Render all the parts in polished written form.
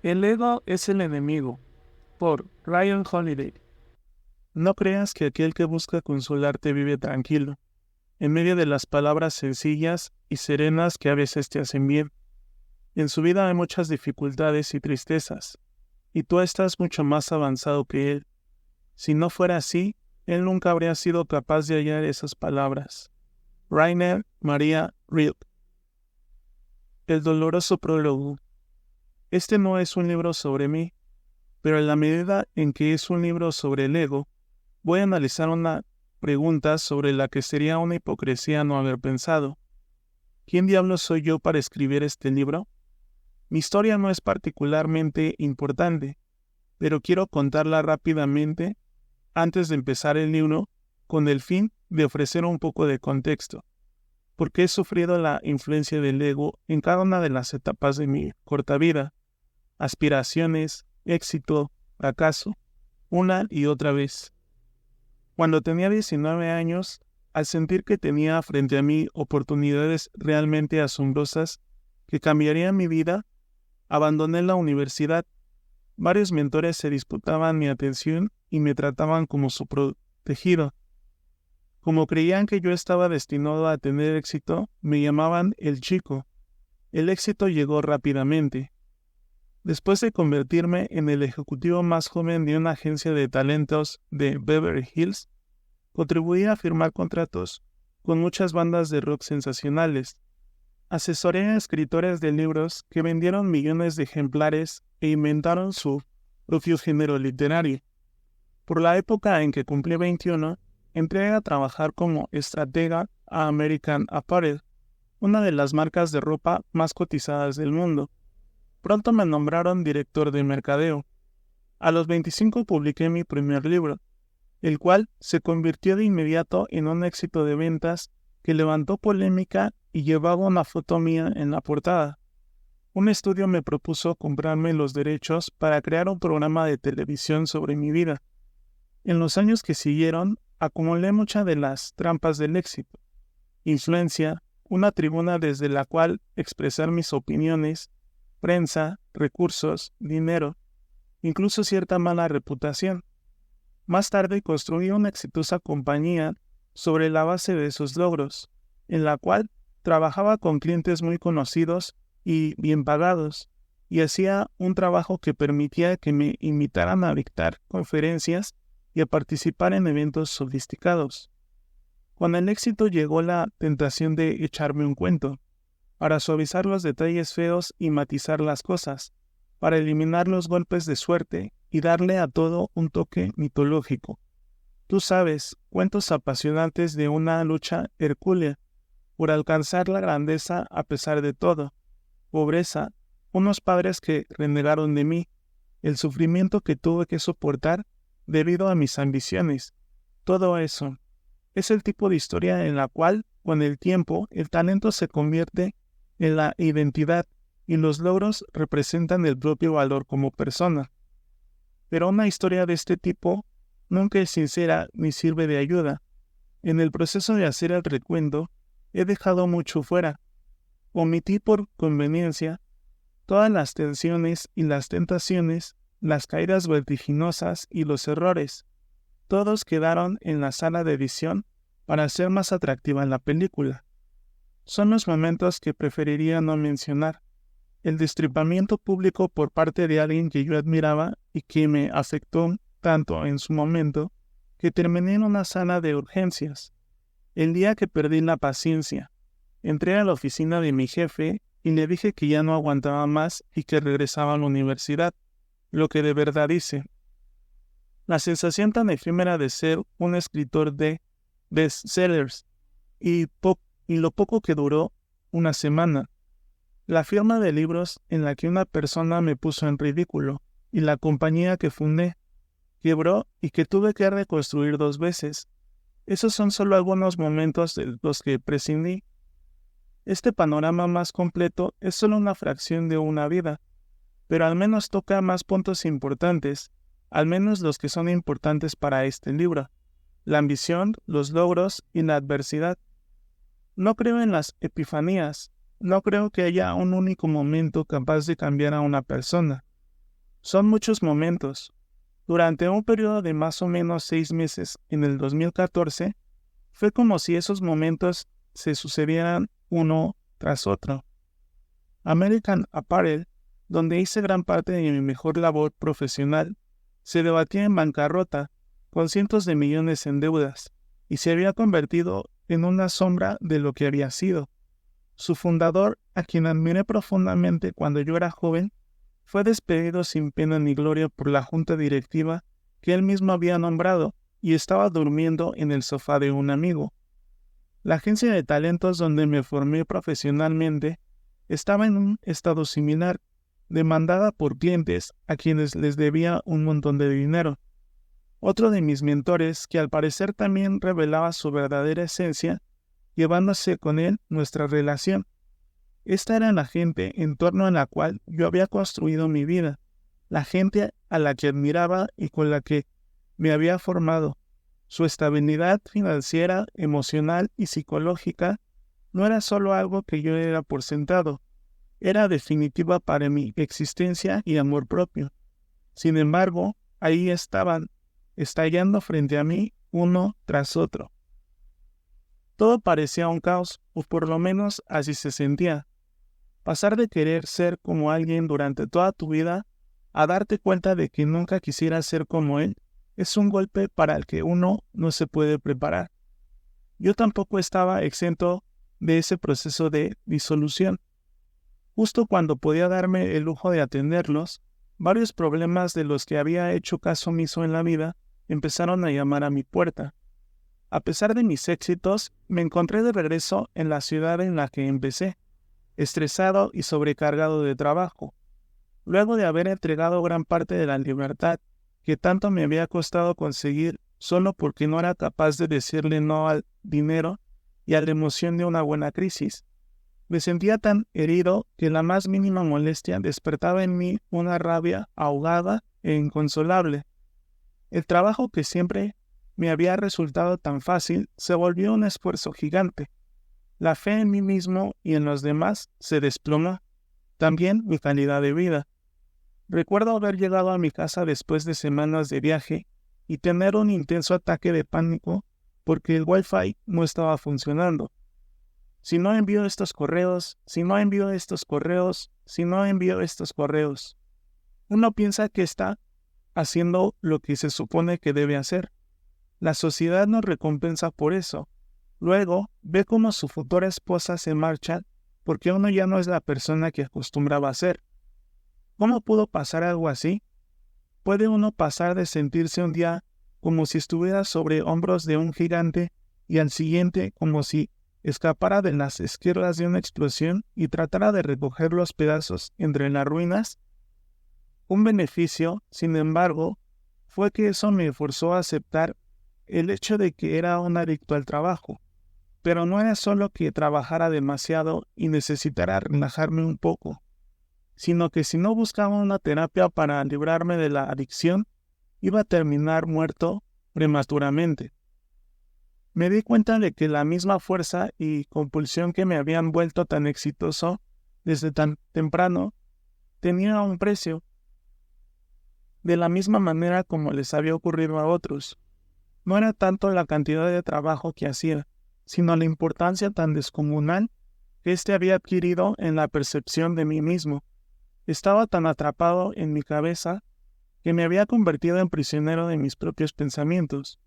El ego es el enemigo, por Ryan Holiday. No creas que aquel que busca consolarte vive tranquilo, en medio de las palabras sencillas y serenas que a veces te hacen bien. En su vida hay muchas dificultades y tristezas, y tú estás mucho más avanzado que él. Si no fuera así, él nunca habría sido capaz de hallar esas palabras. Rainer Maria Rilke. El doloroso prólogo. Este no es un libro sobre mí, pero en la medida en que es un libro sobre el ego, voy a analizar una pregunta sobre la que sería una hipocresía no haber pensado. ¿Quién diablos soy yo para escribir este libro? Mi historia no es particularmente importante, pero quiero contarla rápidamente antes de empezar el libro con el fin de ofrecer un poco de contexto, porque he sufrido la influencia del ego en cada una de las etapas de mi corta vida, aspiraciones, éxito, fracaso, una y otra vez. Cuando tenía 19 años, al sentir que tenía frente a mí oportunidades realmente asombrosas que cambiarían mi vida, abandoné la universidad. Varios mentores se disputaban mi atención y me trataban como su protegido. Como creían que yo estaba destinado a tener éxito, me llamaban el chico. El éxito llegó rápidamente. Después de convertirme en el ejecutivo más joven de una agencia de talentos de Beverly Hills, contribuí a firmar contratos con muchas bandas de rock sensacionales. Asesoré a escritores de libros que vendieron millones de ejemplares e inventaron su propio género literario. Por la época en que cumplí 21, entré a trabajar como estratega a American Apparel, una de las marcas de ropa más cotizadas del mundo. Pronto me nombraron director de mercadeo. A los 25 publiqué mi primer libro, el cual se convirtió de inmediato en un éxito de ventas que levantó polémica y llevaba una foto mía en la portada. Un estudio me propuso comprarme los derechos para crear un programa de televisión sobre mi vida. En los años que siguieron, acumulé muchas de las trampas del éxito: influencia, una tribuna desde la cual expresar mis opiniones, prensa, recursos, dinero, incluso cierta mala reputación. Más tarde construí una exitosa compañía sobre la base de esos logros, en la cual trabajaba con clientes muy conocidos y bien pagados, y hacía un trabajo que permitía que me invitaran a dictar conferencias y a participar en eventos sofisticados. Con el éxito llegó la tentación de echarme un cuento, para suavizar los detalles feos y matizar las cosas, para eliminar los golpes de suerte y darle a todo un toque mitológico. Tú sabes, cuentos apasionantes de una lucha hercúlea por alcanzar la grandeza a pesar de todo, pobreza, unos padres que renegaron de mí, el sufrimiento que tuve que soportar debido a mis ambiciones. Todo eso es el tipo de historia en la cual, con el tiempo, el talento se convierte en la identidad y los logros representan el propio valor como persona. Pero una historia de este tipo nunca es sincera ni sirve de ayuda. En el proceso de hacer el recuento, he dejado mucho fuera. Omití por conveniencia todas las tensiones y las tentaciones, las caídas vertiginosas y los errores. Todos quedaron en la sala de edición para hacer más atractiva la película. Son los momentos que preferiría no mencionar. El destripamiento público por parte de alguien que yo admiraba y que me afectó tanto en su momento que terminé en una sala de urgencias. El día que perdí la paciencia, entré a la oficina de mi jefe y le dije que ya no aguantaba más y que regresaba a la universidad, lo que de verdad hice. La sensación tan efímera de ser un escritor de bestsellers y lo poco que duró, una semana. La firma de libros en la que una persona me puso en ridículo y la compañía que fundé quebró y que tuve que reconstruir 2 veces. Esos son solo algunos momentos de los que prescindí. Este panorama más completo es solo una fracción de una vida, pero al menos toca más puntos importantes, al menos los que son importantes para este libro: la ambición, los logros y la adversidad. No creo en las epifanías. No creo que haya un único momento capaz de cambiar a una persona. Son muchos momentos. Durante un periodo de más o menos 6 meses en el 2014, fue como si esos momentos se sucedieran uno tras otro. American Apparel, donde hice gran parte de mi mejor labor profesional, se debatía en bancarrota, con cientos de millones en deudas, y se había convertido en una sombra de lo que había sido. Su fundador, a quien admiré profundamente cuando yo era joven, fue despedido sin pena ni gloria por la junta directiva que él mismo había nombrado y estaba durmiendo en el sofá de un amigo. La agencia de talentos donde me formé profesionalmente estaba en un estado similar, demandada por clientes a quienes les debía un montón de dinero. Otro de mis mentores, que al parecer también revelaba su verdadera esencia, llevándose con él nuestra relación. Esta era la gente en torno a la cual yo había construido mi vida, la gente a la que admiraba y con la que me había formado. Su estabilidad financiera, emocional y psicológica no era solo algo que yo era por sentado, era definitiva para mi existencia y amor propio. Sin embargo, ahí estaban, estallando frente a mí uno tras otro. Todo parecía un caos, o por lo menos así se sentía. Pasar de querer ser como alguien durante toda tu vida a darte cuenta de que nunca quisieras ser como él es un golpe para el que uno no se puede preparar. Yo tampoco estaba exento de ese proceso de disolución. Justo cuando podía darme el lujo de atenderlos, varios problemas de los que había hecho caso omiso en la vida empezaron a llamar a mi puerta. A pesar de mis éxitos, me encontré de regreso en la ciudad en la que empecé, estresado y sobrecargado de trabajo. Luego de haber entregado gran parte de la libertad que tanto me había costado conseguir solo porque no era capaz de decirle no al dinero y a la emoción de una buena crisis, me sentía tan herido que la más mínima molestia despertaba en mí una rabia ahogada e inconsolable. El trabajo que siempre me había resultado tan fácil se volvió un esfuerzo gigante. La fe en mí mismo y en los demás se desplomó, también mi calidad de vida. Recuerdo haber llegado a mi casa después de semanas de viaje y tener un intenso ataque de pánico porque el Wi-Fi no estaba funcionando. Si no envío estos correos, si no envío estos correos, si no envío estos correos. Uno piensa que está haciendo lo que se supone que debe hacer. La sociedad nos recompensa por eso. Luego, ve cómo su futura esposa se marcha porque uno ya no es la persona que acostumbraba a ser. ¿Cómo pudo pasar algo así? ¿Puede uno pasar de sentirse un día como si estuviera sobre hombros de un gigante y al siguiente como si escapara de las esquirlas de una explosión y tratara de recoger los pedazos entre las ruinas? Un beneficio, sin embargo, fue que eso me forzó a aceptar el hecho de que era un adicto al trabajo. Pero no era solo que trabajara demasiado y necesitara relajarme un poco, sino que si no buscaba una terapia para librarme de la adicción, iba a terminar muerto prematuramente. Me di cuenta de que la misma fuerza y compulsión que me habían vuelto tan exitoso desde tan temprano tenía un precio, de la misma manera como les había ocurrido a otros. No era tanto la cantidad de trabajo que hacía, sino la importancia tan descomunal que éste había adquirido en la percepción de mí mismo. Estaba tan atrapado en mi cabeza que me había convertido en prisionero de mis propios pensamientos.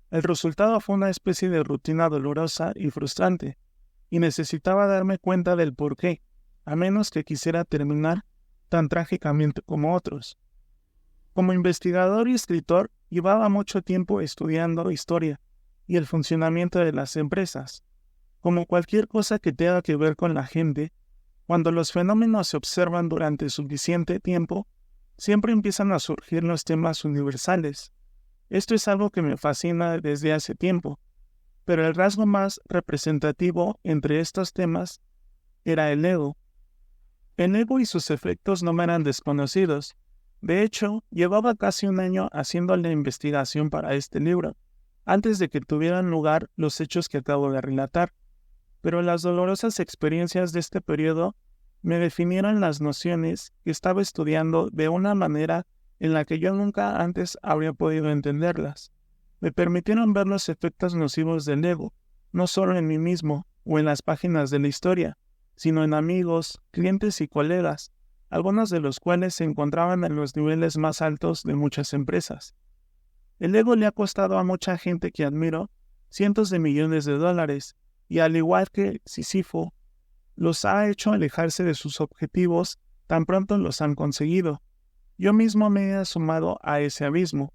El resultado fue una especie de rutina dolorosa y frustrante, y necesitaba darme cuenta del porqué, a menos que quisiera terminar tan trágicamente como otros. Como investigador y escritor, llevaba mucho tiempo estudiando historia y el funcionamiento de las empresas. Como cualquier cosa que tenga que ver con la gente, cuando los fenómenos se observan durante suficiente tiempo, siempre empiezan a surgir los temas universales. Esto es algo que me fascina desde hace tiempo, pero el rasgo más representativo entre estos temas era el ego. El ego y sus efectos no me eran desconocidos. De hecho, llevaba casi un año haciendo la investigación para este libro, antes de que tuvieran lugar los hechos que acabo de relatar. Pero las dolorosas experiencias de este periodo me definieron las nociones que estaba estudiando de una manera en la que yo nunca antes habría podido entenderlas. Me permitieron ver los efectos nocivos del ego, no solo en mí mismo o en las páginas de la historia, sino en amigos, clientes y colegas, algunos de los cuales se encontraban en los niveles más altos de muchas empresas. El ego le ha costado a mucha gente que admiro cientos de millones de dólares, y al igual que Sísifo, los ha hecho alejarse de sus objetivos tan pronto los han conseguido. Yo mismo me he asomado a ese abismo.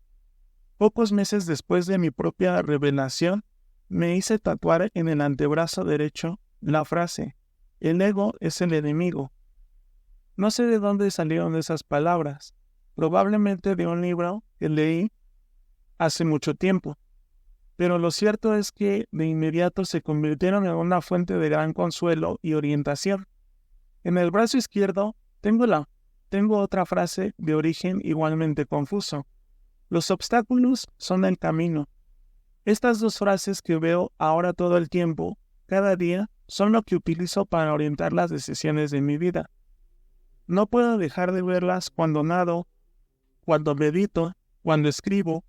Pocos meses después de mi propia revelación, me hice tatuar en el antebrazo derecho la frase: el ego es el enemigo. No sé de dónde salieron esas palabras, probablemente de un libro que leí hace mucho tiempo, pero lo cierto es que de inmediato se convirtieron en una fuente de gran consuelo y orientación. En el brazo izquierdo tengo otra frase de origen igualmente confuso: los obstáculos son el camino. Estas dos frases que veo ahora todo el tiempo, cada día, son lo que utilizo para orientar las decisiones de mi vida. No puedo dejar de verlas cuando nado, cuando medito, cuando escribo,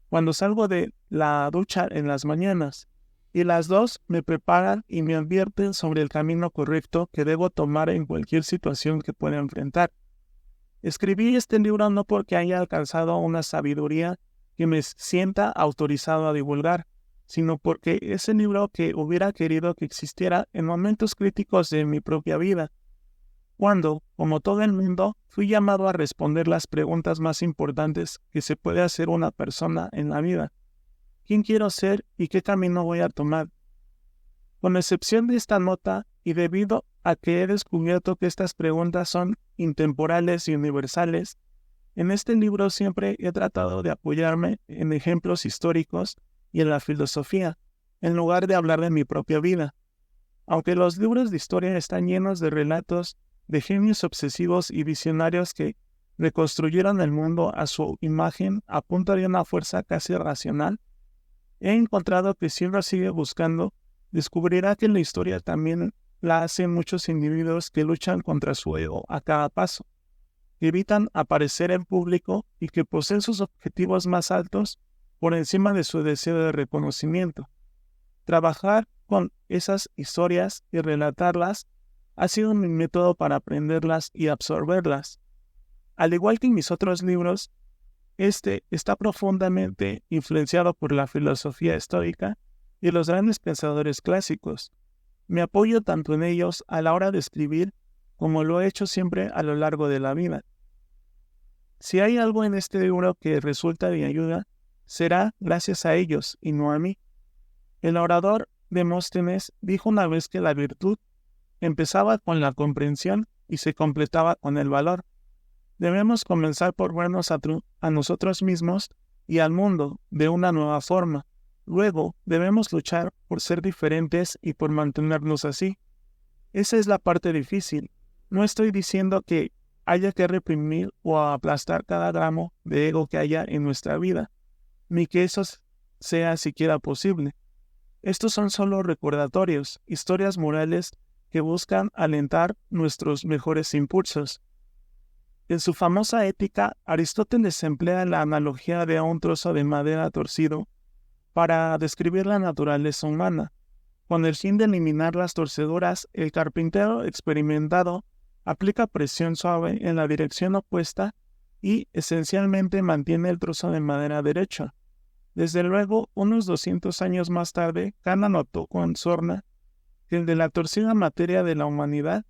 cuando salgo de la ducha en las mañanas, y las dos me preparan y me advierten sobre el camino correcto que debo tomar en cualquier situación que pueda enfrentar. Escribí este libro no porque haya alcanzado una sabiduría que me sienta autorizado a divulgar, sino porque es el libro que hubiera querido que existiera en momentos críticos de mi propia vida, cuando, como todo el mundo, fui llamado a responder las preguntas más importantes que se puede hacer una persona en la vida. ¿Quién quiero ser y qué camino voy a tomar? Con excepción de esta nota, y debido a que he descubierto que estas preguntas son intemporales y universales, en este libro siempre he tratado de apoyarme en ejemplos históricos y en la filosofía, en lugar de hablar de mi propia vida. Aunque los libros de historia están llenos de relatos de genios obsesivos y visionarios que reconstruyeron el mundo a su imagen a punta de una fuerza casi racional, he encontrado que si uno sigue buscando, descubrirá que la historia también la hacen muchos individuos que luchan contra su ego a cada paso, que evitan aparecer en público y que poseen sus objetivos más altos por encima de su deseo de reconocimiento. Trabajar con esas historias y relatarlas ha sido mi método para aprenderlas y absorberlas. Al igual que en mis otros libros, este está profundamente influenciado por la filosofía estoica y los grandes pensadores clásicos. Me apoyo tanto en ellos a la hora de escribir como lo he hecho siempre a lo largo de la vida. Si hay algo en este libro que resulta de ayuda, será gracias a ellos y no a mí. El orador Demóstenes dijo una vez que la virtud empezaba con la comprensión y se completaba con el valor. Debemos comenzar por vernos a nosotros mismos y al mundo de una nueva forma. Luego debemos luchar por ser diferentes y por mantenernos así. Esa es la parte difícil. No estoy diciendo que haya que reprimir o aplastar cada gramo de ego que haya en nuestra vida, ni que eso sea siquiera posible. Estos son solo recordatorios, historias morales que buscan alentar nuestros mejores impulsos. En su famosa Ética, Aristóteles emplea la analogía de un trozo de madera torcido para describir la naturaleza humana. Con el fin de eliminar las torceduras, el carpintero experimentado aplica presión suave en la dirección opuesta y esencialmente mantiene el trozo de madera derecho. Desde luego, unos 200 años más tarde, Kant notó con sorna que el de la torcida materia de la humanidad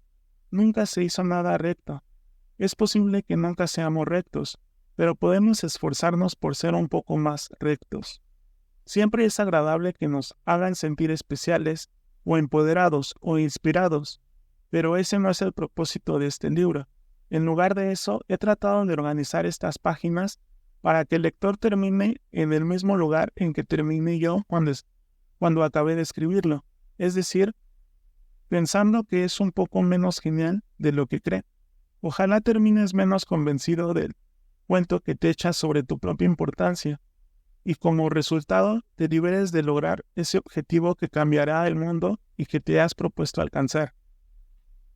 nunca se hizo nada recto. Es posible que nunca seamos rectos, pero podemos esforzarnos por ser un poco más rectos. Siempre es agradable que nos hagan sentir especiales, o empoderados, o inspirados, pero ese no es el propósito de este libro. En lugar de eso, he tratado de organizar estas páginas para que el lector termine en el mismo lugar en que terminé yo cuando acabé de escribirlo, es decir, pensando que es un poco menos genial de lo que cree. Ojalá termines menos convencido del cuento que te echas sobre tu propia importancia, y como resultado te liberes de lograr ese objetivo que cambiará el mundo y que te has propuesto alcanzar.